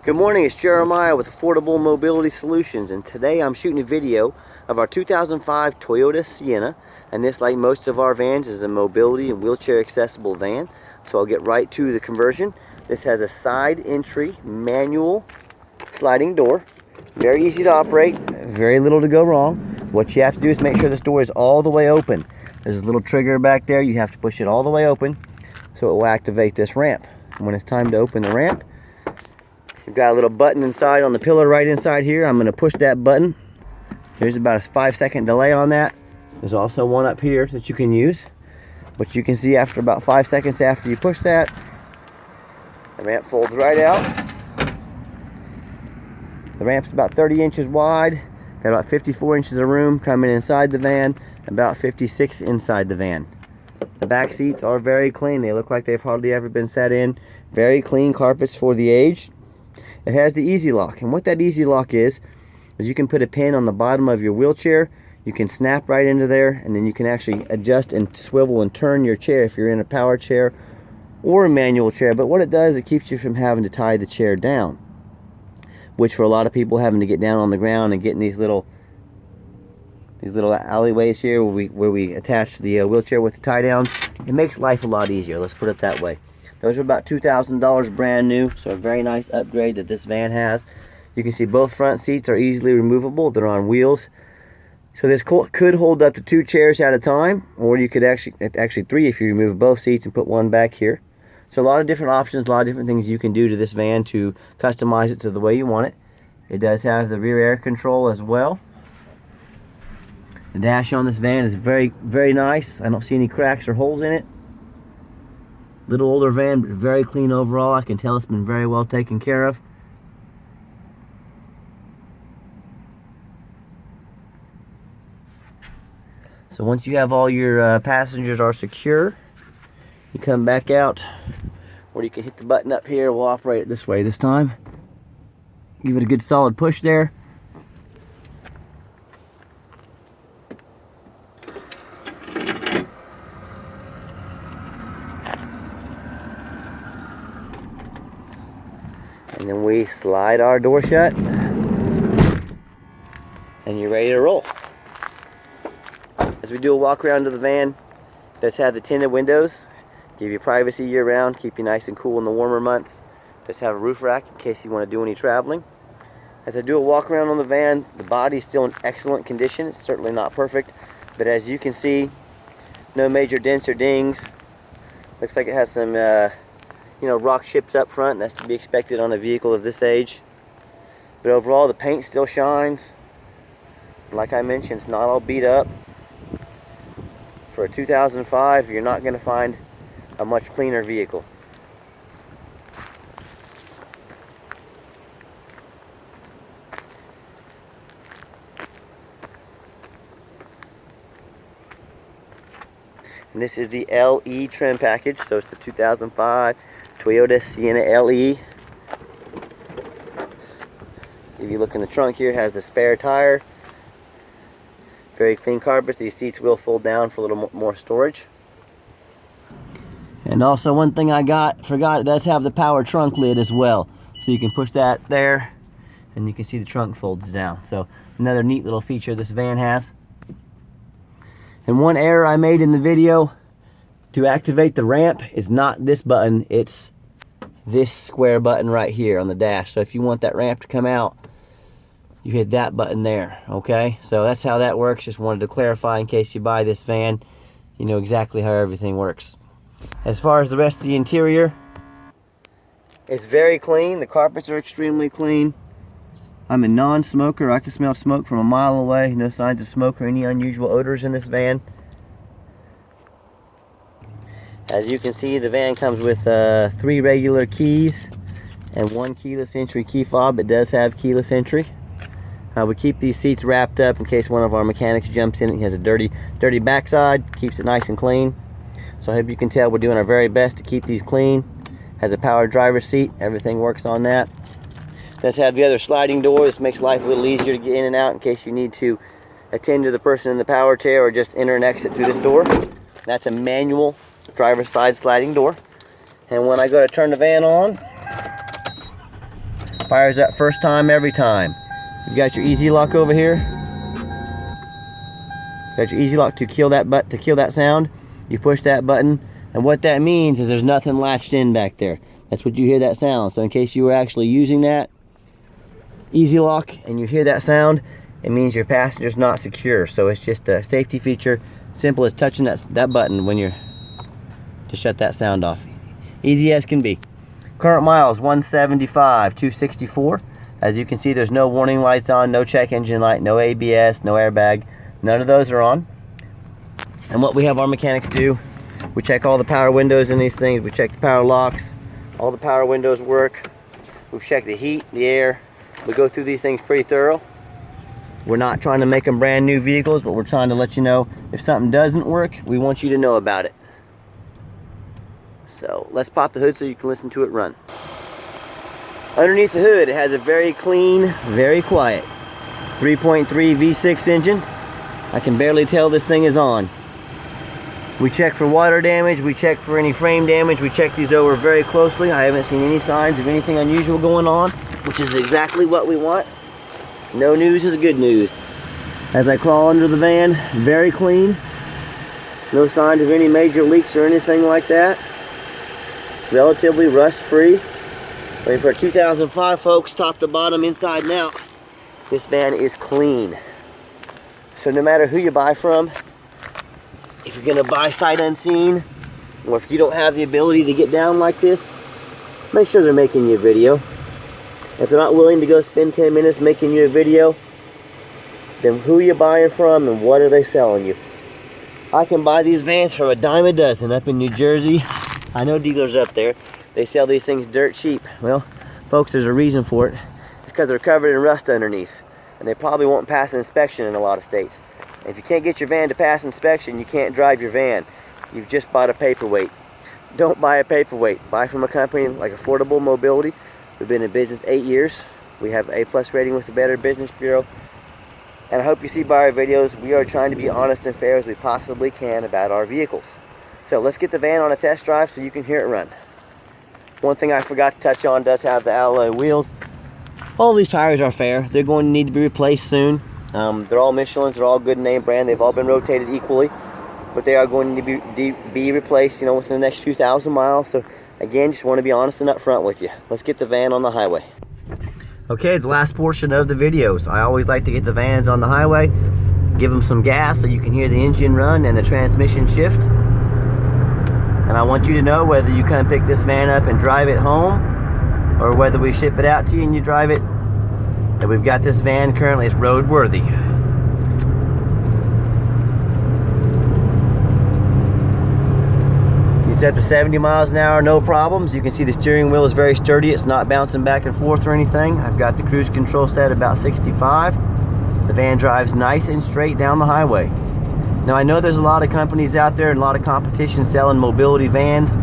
Good morning, it's Jeremiah with Affordable Mobility Solutions, and today I'm shooting a video of our 2005 Toyota Sienna. And this, like most of our vans, is a mobility and wheelchair accessible van. So I'll get right to the conversion. This has a side entry manual sliding door. Very easy to operate, very little to go wrong. What you have to do is make sure this door is all the way open. There's a little trigger back there. You have to push it all the way open so it will activate this ramp. And when it's time to open the ramp, you've got a little button inside on the pillar right inside here. I'm going to push that button. There's about a 5-second delay on that. There's also one up here that you can use. But you can see after about 5 seconds after you push that, the ramp folds right out. The ramp's about 30 inches wide. Got about 54 inches of room coming inside the van, about 56 inside the van. The back seats are very clean. They look like they've hardly ever been set in. Very clean carpets for the age. It has the easy lock, and what that easy lock is you can put a pin on the bottom of your wheelchair. You can snap right into there, and then you can actually adjust and swivel and turn your chair if you're in a power chair or a manual chair. But what it does, it keeps you from having to tie the chair down, which for a lot of people, having to get down on the ground and get in these little alleyways here where we attach the wheelchair with the tie downs, it makes life a lot easier. Let's put it that way. Those are about $2,000 brand new, so a very nice upgrade that this van has. You can see both front seats are easily removable. They're on wheels. So this could hold up to 2 chairs at a time, or you could actually 3 if you remove both seats and put one back here. So a lot of different options, a lot of different things you can do to this van to customize it to the way you want it. It does have the rear air control as well. The dash on this van is very, very nice. I don't see any cracks or holes in it. Little older van, but very clean overall. I can tell it's been very well taken care of. So once you have all your passengers are secure, you come back out, or you can hit the button up here. We'll operate it this way this time. Give it a good solid push there. And then we slide our door shut, and you're ready to roll. As we do a walk around to the van, it does have the tinted windows, give you privacy year round, keep you nice and cool in the warmer months. It does have a roof rack in case you want to do any traveling. As I do a walk around on the van, the body is still in excellent condition. It's certainly not perfect, but as you can see, no major dents or dings. Looks like it has some rock chips up front. That's to be expected on a vehicle of this age. But overall, the paint still shines. Like I mentioned, it's not all beat up. For a 2005, you're not going to find a much cleaner vehicle. And this is the LE trim package, so it's the 2005 Toyota Sienna LE. If you look in the trunk here, it has the spare tire. Very clean carpets. These seats will fold down for a little more storage. And also one thing I forgot, it does have the power trunk lid as well. So you can push that there, and you can see the trunk folds down. So another neat little feature this van has. And one error I made in the video, to activate the ramp is not this button, it's this square button right here on the dash. So if you want that ramp to come out, you hit that button there, okay? So that's how that works. Just wanted to clarify in case you buy this van, you know exactly how everything works. As far as the rest of the interior, it's very clean. The carpets are extremely clean. I'm a non-smoker. I can smell smoke from a mile away. No signs of smoke or any unusual odors in this van. As you can see, the van comes with 3 regular keys and 1 keyless entry key fob. It does have keyless entry. We keep these seats wrapped up in case one of our mechanics jumps in. It has a dirty backside, keeps it nice and clean. So I hope you can tell we're doing our very best to keep these clean. Has a power driver's seat. Everything works on that. Does have the other sliding door. This makes life a little easier to get in and out in case you need to attend to the person in the power chair or just enter and exit through this door. That's a manual driver's side sliding door. And when I go to turn the van on, Fires up first time, every time. You've got your easy lock over here. Got your easy lock to kill that sound. You push that button, and what that means is there's nothing latched in back there. That's what you hear that sound. So in case you were actually using that easy lock and you hear that sound, it means your passenger's not secure. So it's just a safety feature, simple as touching that button when you're to shut that sound off. Easy as can be. Current miles 175, 264. As you can see, there's no warning lights on, no check engine light, no ABS, no airbag. None of those are on. And what we have our mechanics do, we check all the power windows in these things. We check the power locks. All the power windows work. We've checked the heat, the air. We go through these things pretty thorough. We're not trying to make them brand new vehicles, but we're trying to let you know if something doesn't work, we want you to know about it. So let's pop the hood so you can listen to it run. Underneath the hood, it has a very clean, very quiet 3.3 V6 engine. I can barely tell this thing is on. We check for water damage, we check for any frame damage, we check these over very closely. I haven't seen any signs of anything unusual going on, which is exactly what we want. No news is good news. As I crawl under the van, very clean. No signs of any major leaks or anything like that. Relatively rust-free. I mean, for a 2005, folks, top to bottom, inside and out, this van is clean. So no matter who you buy from, if you're gonna buy sight unseen, or if you don't have the ability to get down like this, make sure they're making you a video. If they're not willing to go spend 10 minutes making you a video, then who are you buying from and what are they selling you? I can buy these vans for a dime a dozen up in New Jersey. I know dealers up there, they sell these things dirt cheap. Well, folks, there's a reason for it. It's because they're covered in rust underneath, and they probably won't pass an inspection in a lot of states. And if you can't get your van to pass inspection, you can't drive your van. You've just bought a paperweight. Don't buy a paperweight. Buy from a company like Affordable Mobility. We've been in business 8 years. We have an A+ rating with the Better Business Bureau. And I hope you see by our videos, we are trying to be honest and fair as we possibly can about our vehicles. So let's get the van on a test drive so you can hear it run. One thing I forgot to touch on does have the alloy wheels. All these tires are fair. They're going to need to be replaced soon. They're all Michelins. They're all good name brand. They've all been rotated equally, but they are going to be replaced, you know, within the next few thousand miles. So again, just want to be honest and upfront with you. Let's get the van on the highway. Okay, the last portion of the videos. I always like to get the vans on the highway, give them some gas so you can hear the engine run and the transmission shift. And I want you to know whether you come pick this van up and drive it home, or whether we ship it out to you and you drive it, that we've got this van currently is roadworthy. It's up to 70 miles an hour, no problems. You can see the steering wheel is very sturdy. It's not bouncing back and forth or anything. I've got the cruise control set about 65. The van drives nice and straight down the highway. Now I know there's a lot of companies out there and a lot of competition selling mobility vans.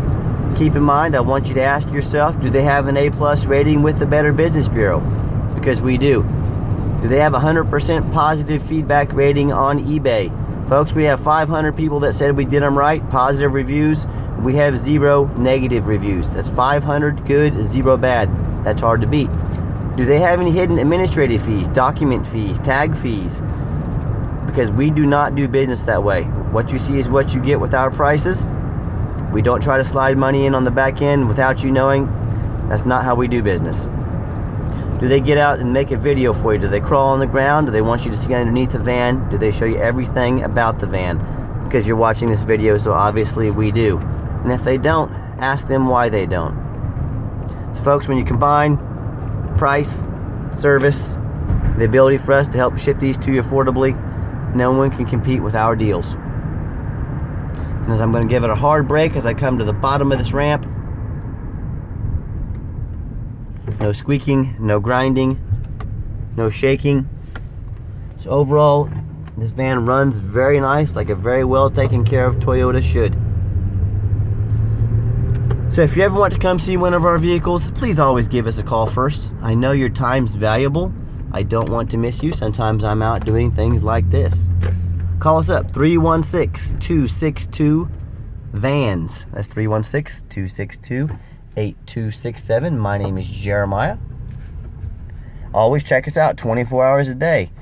Keep in mind, I want you to ask yourself, do they have an A+ rating with the Better Business Bureau? Because we do. Do they have 100% positive feedback rating on eBay? Folks, we have 500 people that said we did them right, positive reviews. We have 0 negative reviews. That's 500 good, 0 bad. That's hard to beat. Do they have any hidden administrative fees, document fees, tag fees? Because we do not do business that way. What you see is what you get with our prices. We don't try to slide money in on the back end without you knowing. That's not how we do business. Do they get out and make a video for you? Do they crawl on the ground? Do they want you to see underneath the van? Do they show you everything about the van? Because you're watching this video, so obviously we do. And if they don't, ask them why they don't. So folks, when you combine price, service, the ability for us to help ship these to you affordably, no one can compete with our deals. And as I'm going to give it a hard brake as I come to the bottom of this ramp, no squeaking, no grinding, no shaking. So overall, this van runs very nice, like a very well taken care of Toyota should. So if you ever want to come see one of our vehicles, please always give us a call first. I know your time's valuable. I don't want to miss you. Sometimes I'm out doing things like this. Call us up, 316-262-VANS. That's 316-262-8267. My name is Jeremiah. Always check us out 24 hours a day.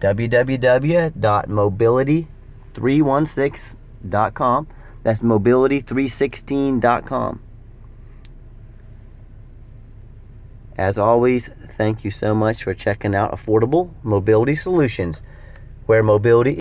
www.mobility316.com. That's mobility316.com. As always, thank you so much for checking out Affordable Mobility Solutions, where mobility